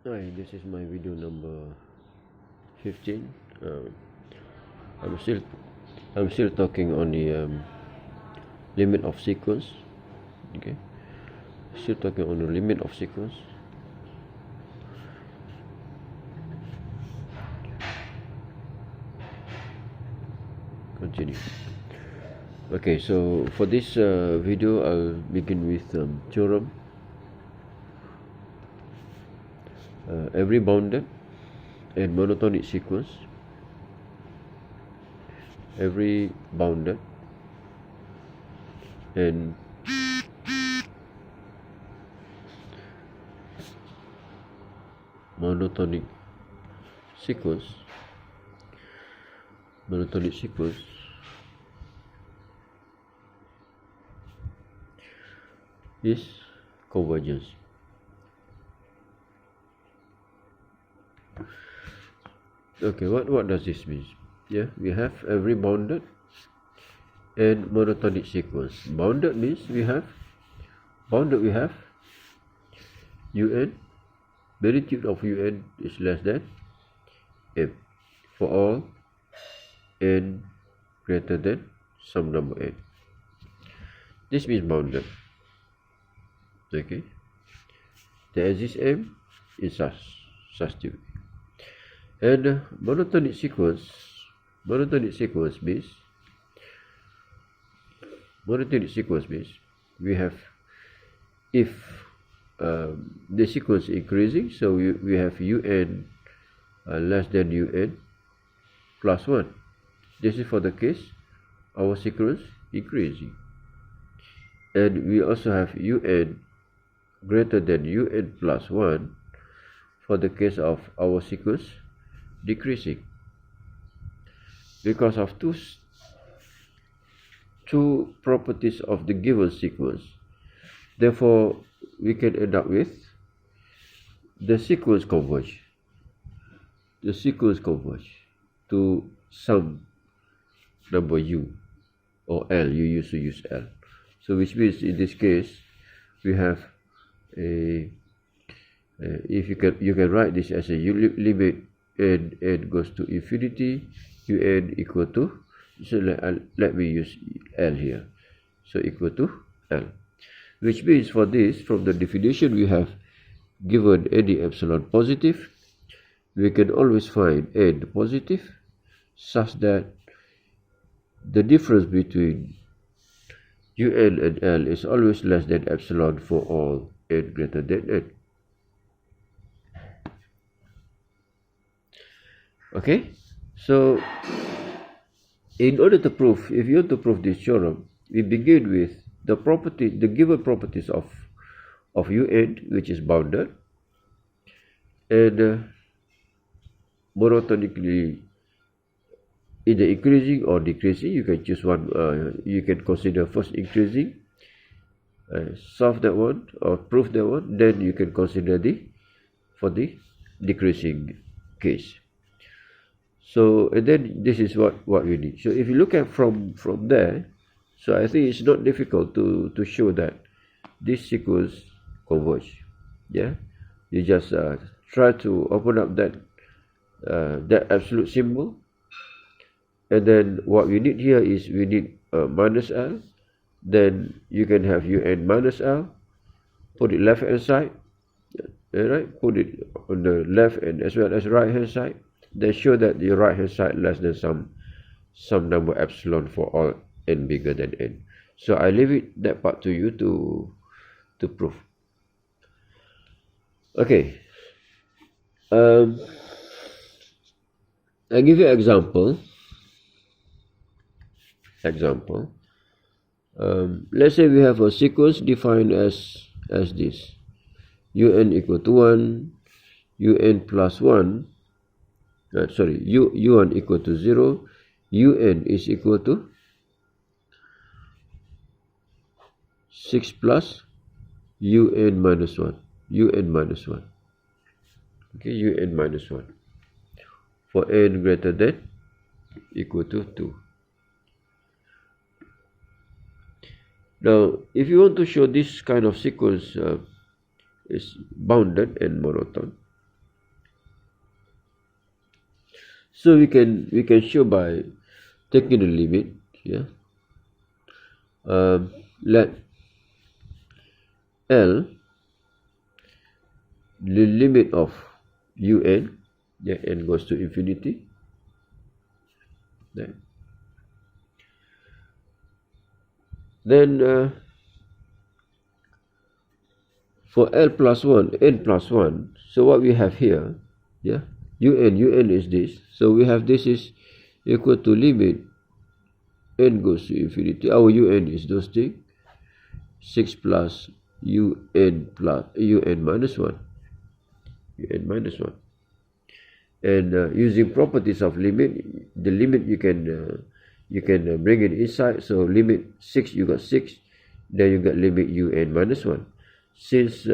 Hi, this is my video number 15. I'm still I'm still talking on the limit of sequence. Okay, still talking on the limit of sequence. Continue. Okay, so for this video, I'll begin with theorem. Every bounded and monotonic sequence. Every bounded and monotonic sequence is convergence. Okay, what does this mean? Yeah, we have every bounded and monotonic sequence. Bounded means we have un, magnitude of un is less than m for all n greater than some number n. This means bounded. Okay, there exists m in such way. And monotonic sequence means we have, if the sequence increasing, so we have un less than un plus 1. This is for the case our sequence increasing, and we also have un greater than un plus 1 for the case of our sequence decreasing. Because of two properties of the given sequence, therefore we can end up with the sequence converge to some number u or l. You used to use l, so which means in this case we have if you can write this as a limit n goes to infinity, un equal to, so let me use l here, so equal to l, which means for this, from the definition we have given any epsilon positive, we can always find n positive such that the difference between un and l is always less than epsilon for all n greater than n. Okay, so in order to prove, if you want to prove this theorem, we begin with the given properties of un, which is bounded, and monotonically either increasing or decreasing. You can choose one. You can consider first increasing, solve that one or prove that one, then you can consider for the decreasing case. So, and then this is what we need. So if you look at from there, so I think it's not difficult to show that this sequence converge. Yeah, you just try to open up that absolute symbol, and then what we need here is we need minus l. Then you can have un minus l, put it left hand side, right? Put it on the left and as well as right hand side. Then show that the right hand side less than some number epsilon for all n bigger than n. So I leave that part to you to prove. Okay. I give you an example. Let's say we have a sequence defined as this: un equal to 1, un plus 1. u1 equal to 0, un is equal to 6 plus un minus 1. Okay, un minus 1 for n greater than equal to 2. Now, if you want to show this kind of sequence is bounded and monotone, So we can show by taking the limit. Yeah. Let L the limit of un, yeah, n goes to infinity. Then for L plus 1, n plus 1, so what we have here, yeah, un is this. So we have this is equal to limit n goes to infinity. Our un is those things, 6 plus un minus 1. un minus 1. And using properties of limit, the limit you can bring it inside. So limit 6, you got 6, then you got limit un minus 1. Since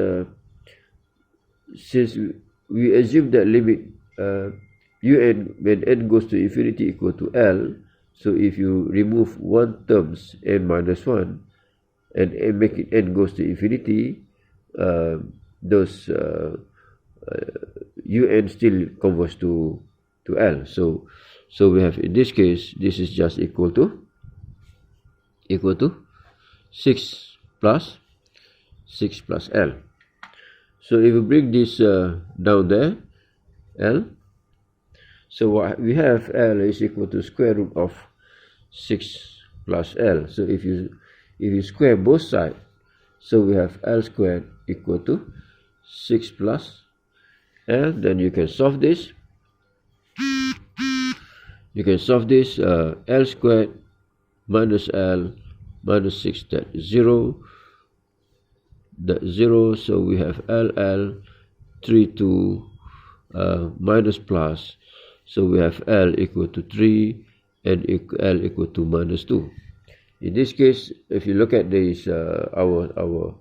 we assume that limit un when n goes to infinity equal to L, so if you remove one terms n minus 1 and make it n goes to infinity, those un still converts to L. So we have, in this case, this is just equal to 6 plus L. So if we bring this down there, L, so what we have, L is equal to square root of 6 plus L. So if you square both sides, so we have L squared equal to 6 plus L. Then you can solve this. L squared minus L minus 6, that is 0. So we have L 3 2 minus plus. So we have L equal to 3 and L equal to minus 2. In this case, if you look at this, our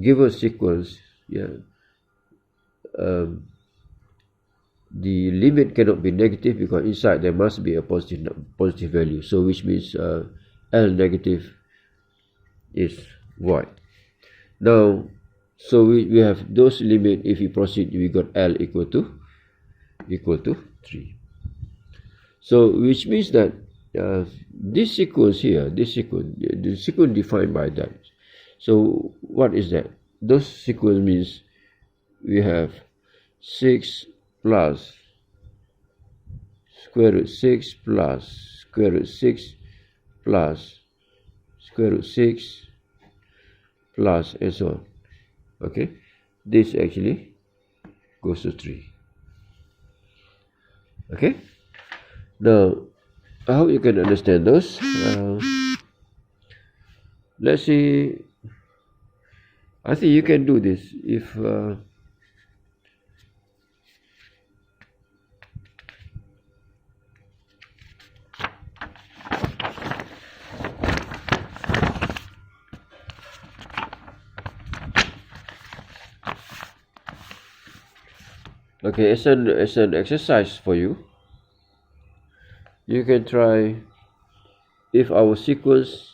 given sequence, yeah, the limit cannot be negative because inside there must be a positive value. So which means L negative is void. Now, so we have those limit. If we proceed, we got L equal to 3. So which means that this sequence here, the sequence defined by that. So what is that? Those sequence means we have 6 plus square root 6 plus square root 6 plus square root 6 plus and so on. Okay, this actually goes to 3. Okay, now I hope you can understand those. Let's see. I think you can do this if okay, as an exercise for you. You can try, if our sequence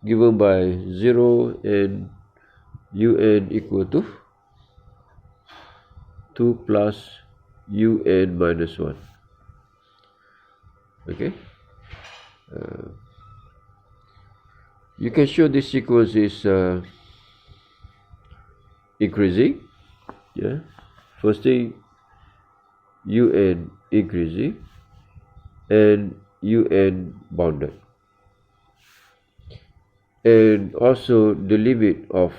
given by 0 and un equal to 2 plus un minus 1. Okay, you can show this sequence is increasing. Yeah, first thing, un increasing and un bounded, and also the limit of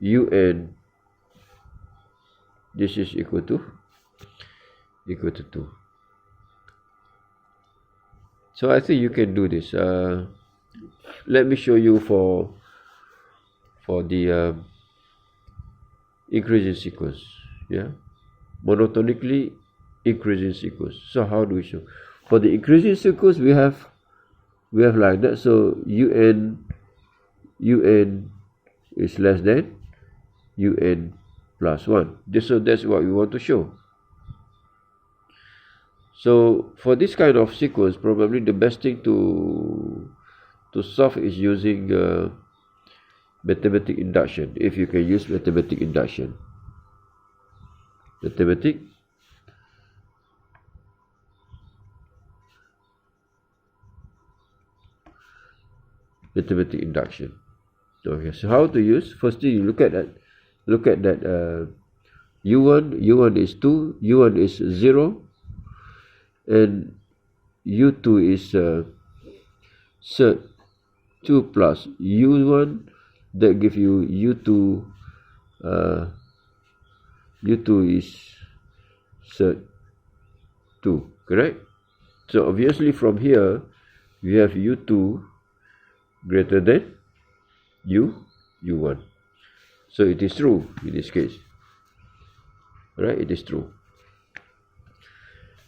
un, this is equal to 2. So I think you can do this. Let me show you for the increasing sequence. Yeah, monotonically increasing sequence. So how do we show? For the increasing sequence, we have like that. So un is less than un plus 1. So that's what we want to show. So for this kind of sequence, probably the best thing to solve is using mathematical induction, if you can use mathematical induction. mathematic induction. Okay, so how to use? Firstly, you look at that u1 is 2, u1 is 0, and u2 is 2 plus u1, that give you u2 is 2, correct? So obviously from here we have u2 greater than u1. So it is true in this case, right? It is true.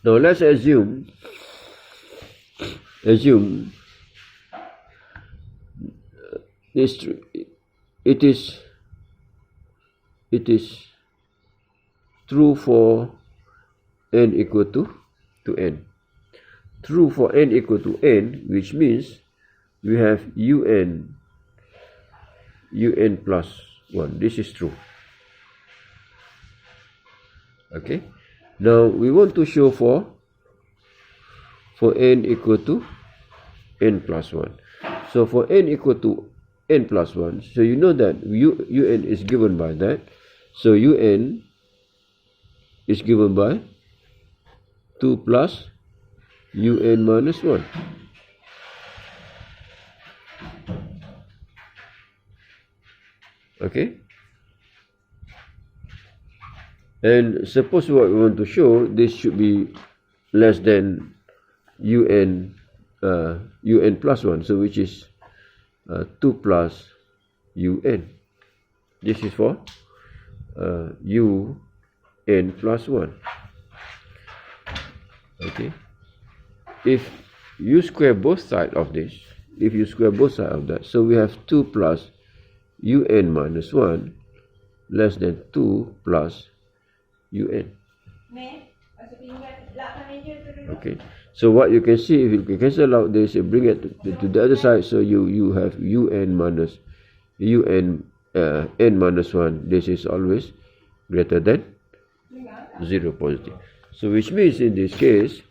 Now let's assume it is true for n equal to n. True for n equal to n, which means we have un plus 1. This is true. Okay. Now we want to show for n equal to n plus 1. So for n equal to n plus 1, so you know that un is given by that. So un is given by 2 plus un minus 1. Okay. And suppose what we want to show, this should be less than un plus 1, so which is 2 plus un. This is for un plus 1. Okay. If you square both sides of this, so we have 2 plus un minus 1 less than 2 plus un. Okay, so what you can see, if you can cancel out this and bring it to the other side, so you have n minus 1. This is always greater than 0 positive. So which means in this case,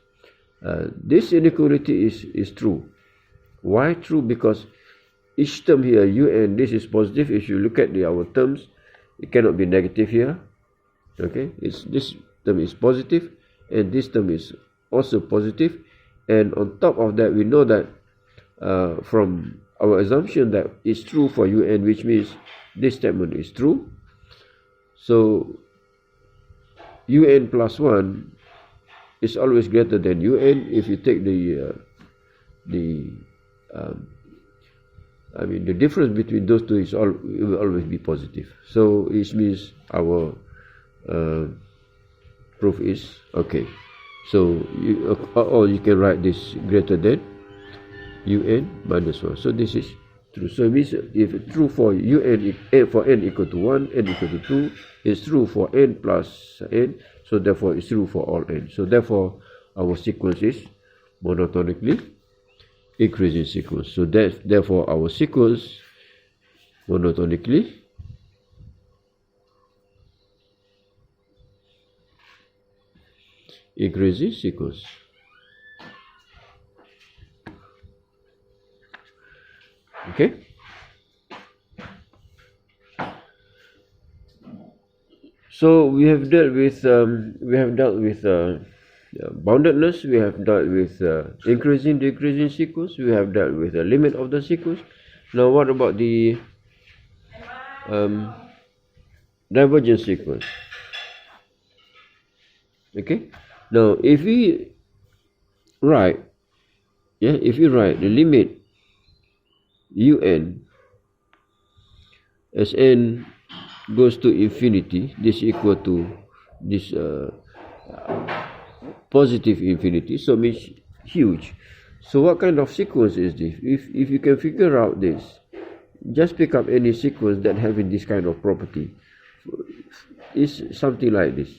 this inequality is true. Why true? Because each term here, un, this is positive. If you look at our terms, it cannot be negative here. Okay, this term is positive, and this term is also positive. And on top of that, we know that from our assumption that it's true for un, which means this statement is true. So un plus 1 is always greater than un if you take the difference between those two will always be positive. So it means our proof is okay. So you can write this greater than un minus 1. So this is true. So it means if true for n equal to 1, n equal to 2, it's true for n plus n. So therefore it's true for all n. So therefore our sequence is monotonically increasing sequence. So therefore our sequence monotonically increasing sequence. Okay. So we have dealt with boundedness. We have dealt with increasing, decreasing sequence. We have dealt with the limit of the sequence. Now, what about the divergence sequence? Okay. Now, if we write the limit un as n goes to infinity, this equal to this positive infinity, so means huge. So what kind of sequence is this? If you can figure out this, just pick up any sequence that having this kind of property. Is something like this,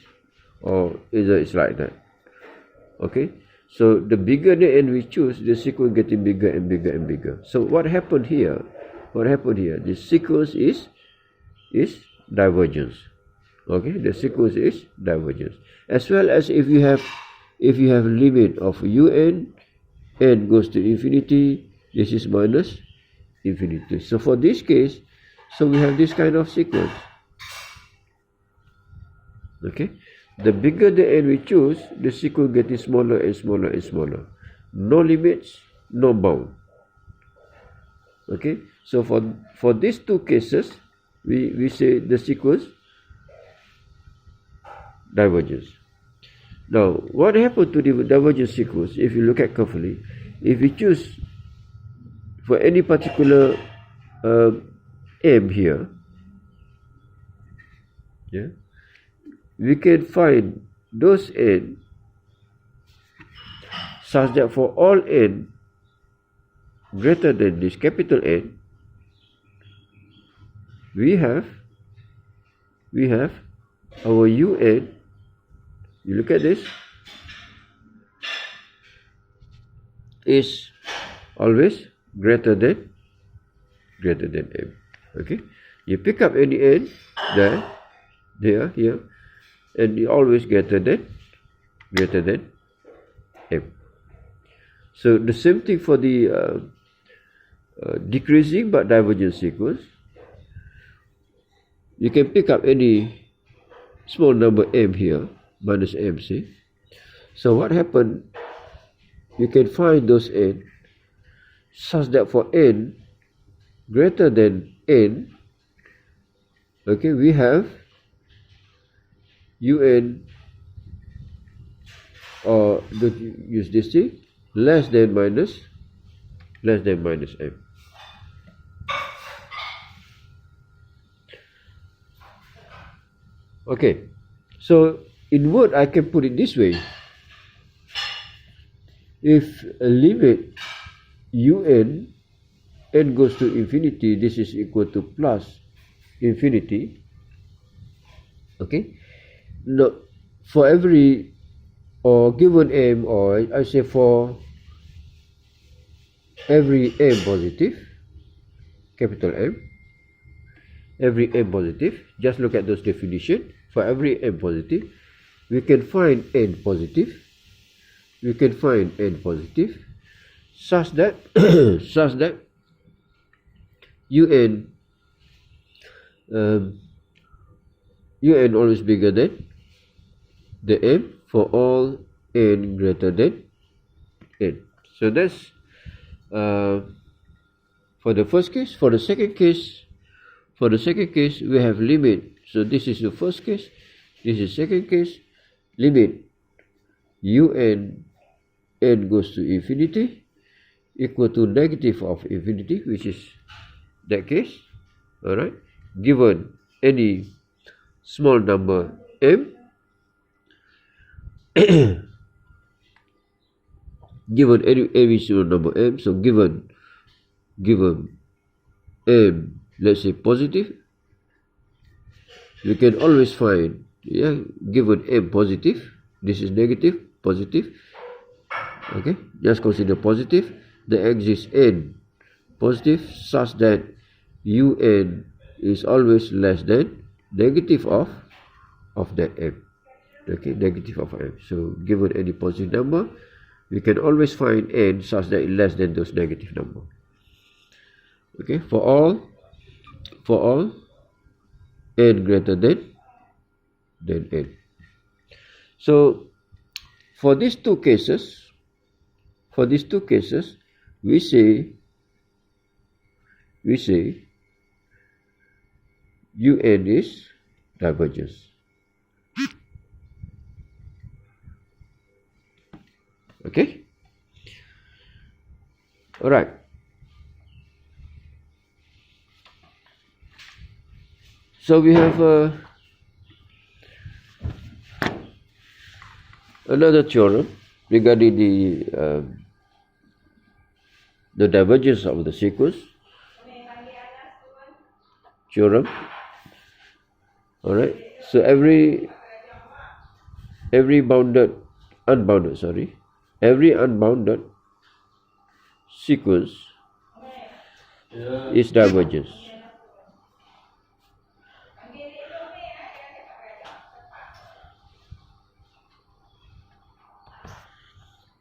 or it's like that. Okay, so the bigger the n we choose, the sequence getting bigger and bigger and bigger. So what happened here? The sequence is divergence. Okay, the sequence is divergence. As well as if you have limit of un, n goes to infinity, this is minus infinity. So for this case, so we have this kind of sequence. Okay, the bigger the n we choose, the sequence getting smaller and smaller and smaller. No limits, no bound. Okay, so for these two cases, we say the sequence diverges. Now, what happened to the divergence sequence? If you look at carefully, if we choose for any particular m here, yeah, we can find those n such that for all n greater than this capital N, we have our un. You look at this, is always greater than m. Okay, you pick up any n there, here, and you always greater than m. So the same thing for the decreasing but divergent sequence. You can pick up any small number m here, minus m, see. So what happened, you can find those n such that for n greater than n, okay, we have un, or don't use this thing, less than minus m. Okay, so in word I can put it this way. If a limit un n goes to infinity, this is equal to plus infinity. Okay, now for every or given m, or I say for every m positive, capital M, every m positive, just look at those definition. For every m positive, we can find n positive. We can find n positive such that un always bigger than the m for all n greater than n. So that's for the first case. For the second case, we have limit. So this is the first case, this is second case. Limit un n goes to infinity equal to negative of infinity, which is that case. Alright, given any small number m, given any small number m, so given m, let's say positive, you can always find, given m positive, this is negative, positive. Okay, just consider positive. There exists n positive such that un is always less than negative of that m. Okay, negative of m. So given any positive number, we can always find n such that it less than those negative number. Okay, for all n greater than n. So for these two cases, we say un is divergence. Okay, all right. So we have another theorem regarding the divergence of the sequence theorem. All right. So every unbounded sequence is divergence.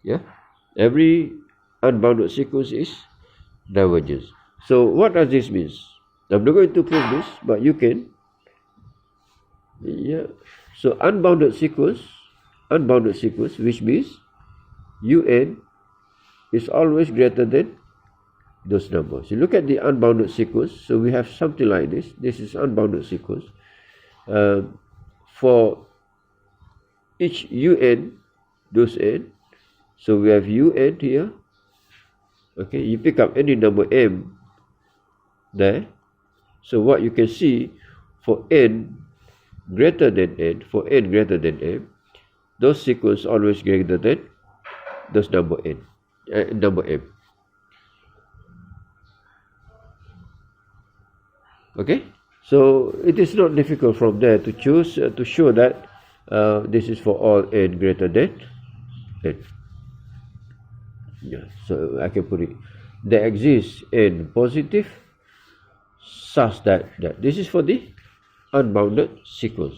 Yeah, every unbounded sequence is divergence. So what does this mean? I'm not going to prove this, but you can. Yeah. So unbounded sequence, which means un is always greater than those numbers. You look at the unbounded sequence. So we have something like this. This is unbounded sequence. For each un, those n. So we have un here. Okay, you pick up any number m there. So what you can see for n greater than n, those sequence always greater than those number m. Okay, so it is not difficult from there to choose to show that this is for all n greater than n. Yeah, so I can put it. There exists n positive such that this is for the unbounded sequence.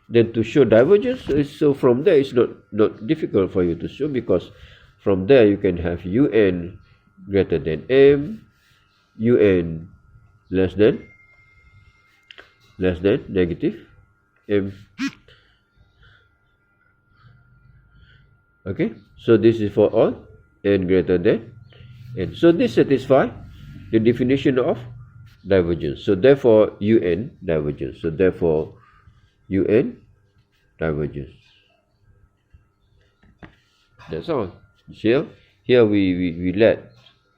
Then to show divergence, so from there it's not difficult for you to show, because from there you can have un greater than m, un less than negative m. Okay, so this is for all n greater than n. So this satisfies the definition of divergence. So therefore un divergence. So therefore un divergence. That's all. Here we let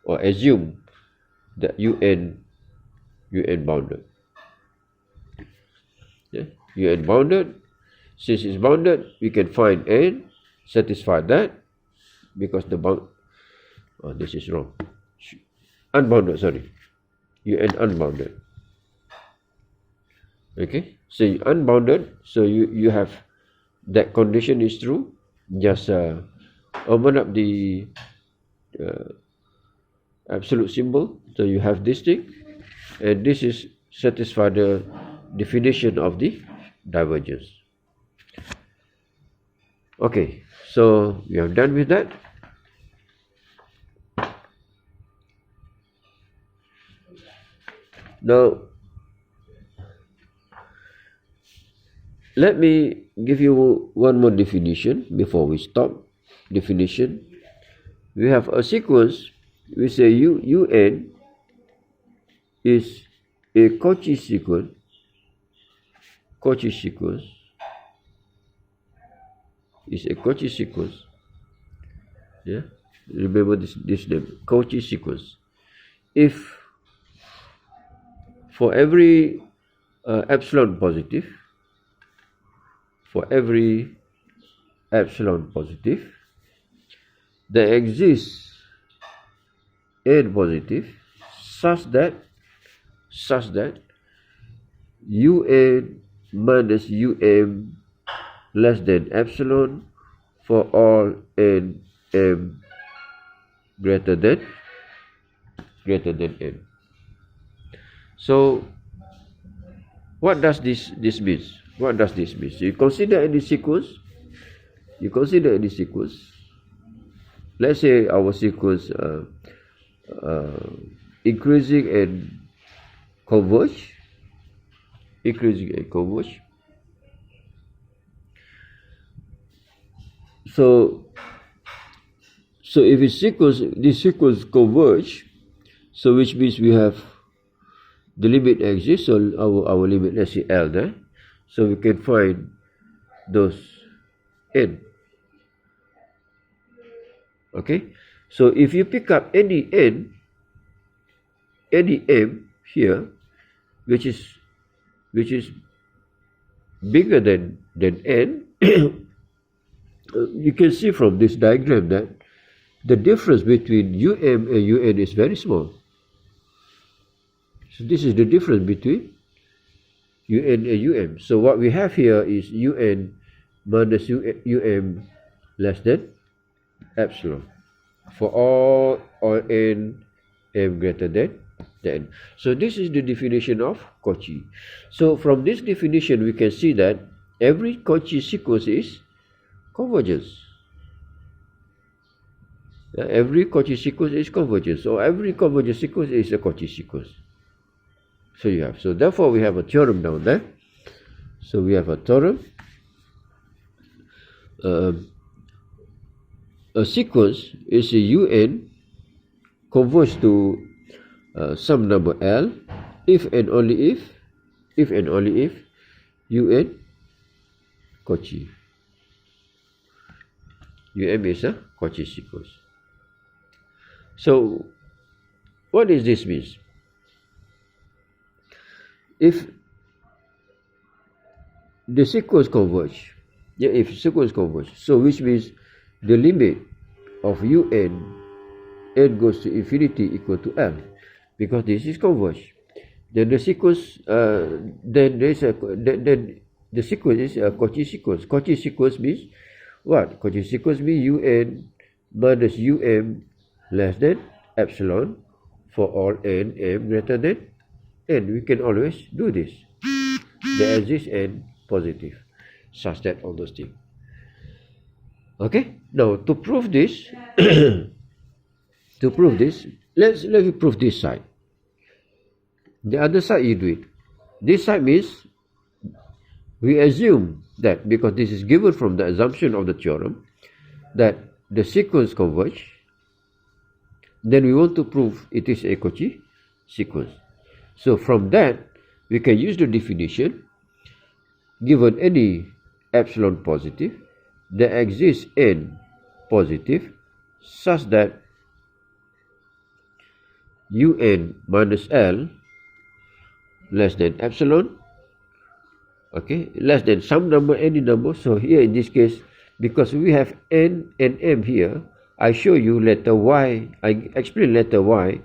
or assume that un bounded. Yeah, un bounded. Since it's bounded, we can find n, satisfy that, because the bound. Oh, this is wrong. Unbounded. Sorry, un unbounded. Okay, so unbounded. So you have that condition is true. Just open up the absolute symbol. So you have this thing, and this is satisfy the definition of the divergence. Okay, so we are done with that. Now let me give you one more definition before we stop. Definition. We have a sequence. We say un is a Cauchy sequence. Cauchy sequence is a Cauchy sequence. Yeah, remember this name, Cauchy sequence. If for every epsilon positive, there exists n positive such that un minus um less than epsilon for all n m greater than n. So what does this mean? What does this mean? You consider any sequence. Let's say our sequence increasing and converge. So if this sequence converge, so which means we have the limit exists. So our limit, let's say L there. So we can find those n. Okay, so if you pick up any n, any m here, which is bigger than n, you can see from this diagram that the difference between and un is very small. So this is the difference between un and So what we have here is un minus less than epsilon for all n m greater than n. So this is the definition of Cauchy. So from this definition we can see that every Cauchy sequence is convergence. Every Cauchy sequence is convergent. So every convergent sequence is a Cauchy sequence. So therefore we have a theorem down there. So we have a theorem. A sequence is a UN converge to some number L if and only if UN Cauchy. UM is a Cauchy sequence. So what does this mean? If the sequence converge, so which means the limit of UN n goes to infinity equal to L, because this is converge. Then the sequence, then the sequence is a Cauchy sequence. Cauchy sequence means what? Cauchy sequence means UN minus UM less than epsilon for all n m greater than n. We can always do this. There exists n positive, such that all those things. Okay. Now to prove this, let's prove this side. The other side you do it. This side means we assume that because this is given from the assumption of the theorem that the sequence converge, then we want to prove it is a Cauchy sequence. So from that we can use the definition, given any epsilon positive, there exists n positive such that UN minus L less than epsilon, okay, less than some number, any number. So here in this case, because we have n and m here, I show you letter y, I explain letter y,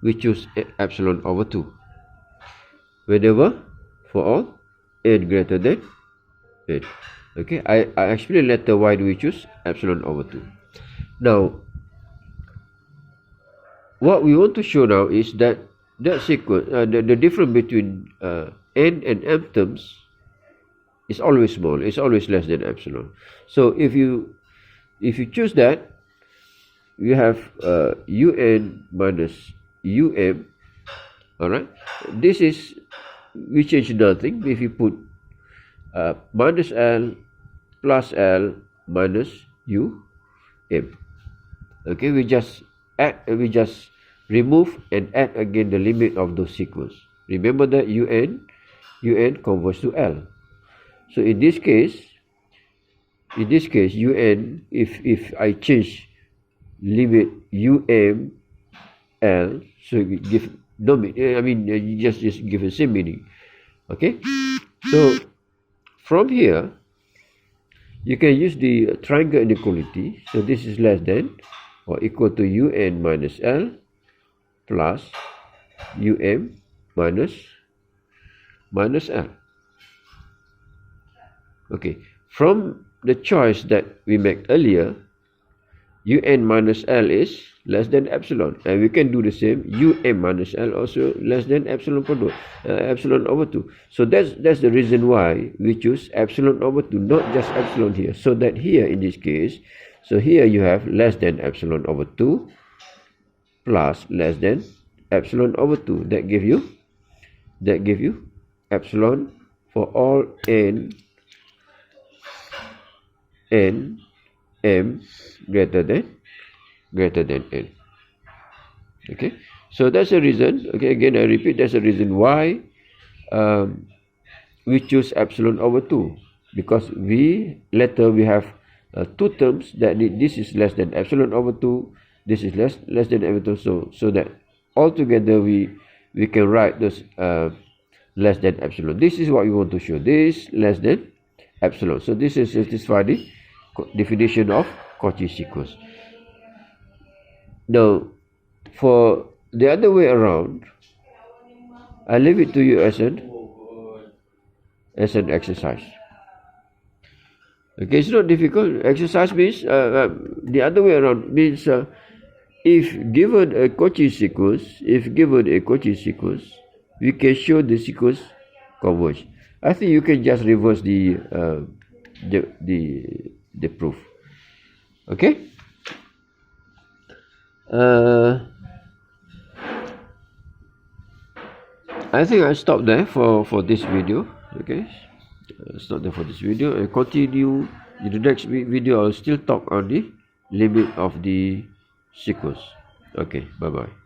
we choose epsilon over 2 whenever for all n greater than n. Okay, I explain letter y, do we choose epsilon over 2. Now what we want to show now is that sequence, the difference between n and m terms is always small. It's always less than epsilon. So if you choose that, you have UN minus UM. All right. This is, we change nothing. If you put minus L plus L minus UM. Okay. We just add. We just remove and add again the limit of those sequence. Remember that UN converges to L. So in this case UN, if I change limit UM L, so you give no meaning. I mean, you just give the same meaning. Okay. So from here you can use the triangle inequality. So this is less than or equal to UN minus L plus UM minus L. Okay, from the choice that we make earlier, UN minus L is less than epsilon, and we can do the same. UM minus L also less than epsilon over 2. So that's the reason why we choose epsilon over 2, not just epsilon here. So that here in this case, so here you have less than epsilon over 2 plus less than epsilon over 2. That give you epsilon for all n m greater than n. Okay, so that's the reason. Okay, again I repeat, that's the reason why we choose epsilon over 2, because we have two terms that this is less than epsilon over 2, this is less than epsilon, so that altogether we can write this less than epsilon. This is what we want to show, this less than epsilon. So this is satisfy the definition of Cauchy sequence. Now for the other way around, I leave it to you as an exercise. Okay, it's not difficult. Exercise means the other way around means if given a Cauchy sequence, we can show the sequence converge. I think you can just reverse the proof. Okay. uh, I think I stop there for this video. Okay, stop there for this video and continue in the next video. I'll still talk on the limit of the sequence. Okay, bye bye.